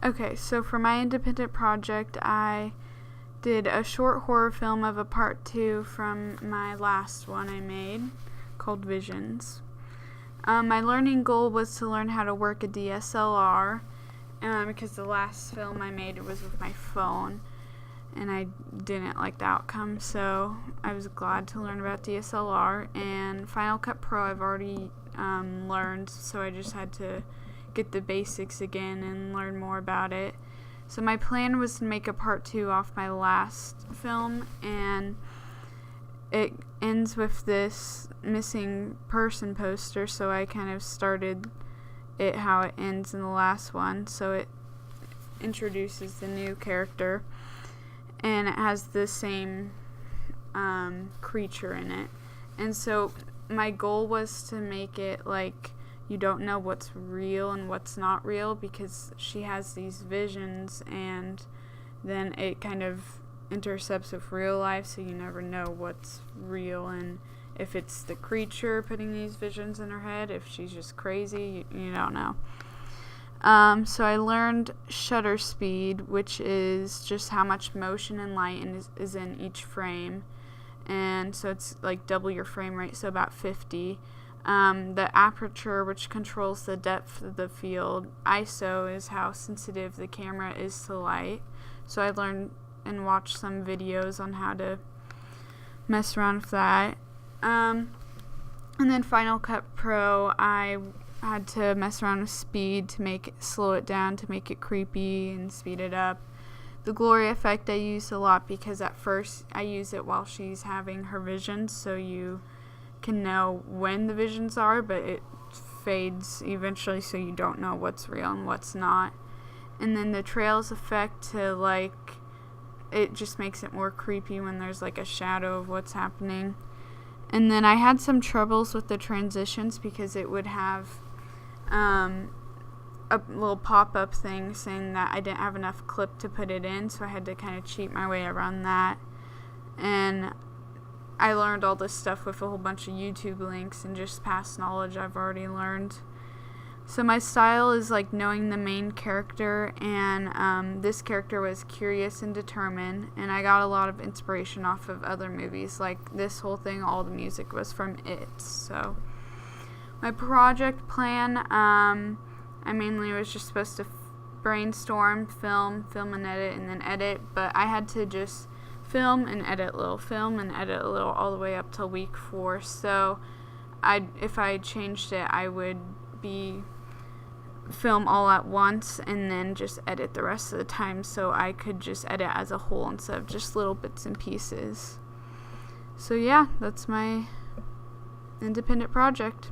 Okay, so for my independent project, I did a short horror film of a part 2 from my last one I made called Visions. My learning goal was to learn how to work a DSLR because the last film I made was with my phone and I didn't like the outcome, so I was glad to learn about DSLR. And Final Cut Pro I've already learned, so I just had to get the basics again and learn more about it. So my plan was to make a part 2 off my last film, and it ends with this missing person poster, so I kind of started it how it ends in the last one. So it introduces the new character, and it has the same creature in it. And so my goal was to make it like you don't know what's real and what's not real, because she has these visions and then it kind of intercepts with real life, so you never know what's real and if it's the creature putting these visions in her head, if she's just crazy, you don't know. So I learned shutter speed, which is just how much motion and light is in each frame, and so it's like double your frame rate, so about 50. The aperture, which controls the depth of the field. ISO is how sensitive the camera is to light. So I learned and watched some videos on how to mess around with that. And then Final Cut Pro, I had to mess around with speed to slow it down to make it creepy and speed it up. The glory effect I used a lot because at first I use it while she's having her visions, so you can know when the visions are, but it fades eventually, so you don't know what's real and what's not. And then the trails effect it just makes it more creepy when there's like a shadow of what's happening. And then I had some troubles with the transitions because it would have a little pop-up thing saying that I didn't have enough clip to put it in, so I had to kind of cheat my way around that. And I learned all this stuff with a whole bunch of YouTube links and just past knowledge I've already learned. So my style is like knowing the main character, and this character was curious and determined, and I got a lot of inspiration off of other movies. Like this whole thing, all the music was from It. So my project plan, I mainly was just supposed to brainstorm, film and edit, and then edit, but I had to just film and edit a little, film and edit a little, all the way up till week 4. So if I changed it, I would film all at once and then just edit the rest of the time, so I could just edit as a whole instead of just little bits and pieces. So yeah, that's my independent project.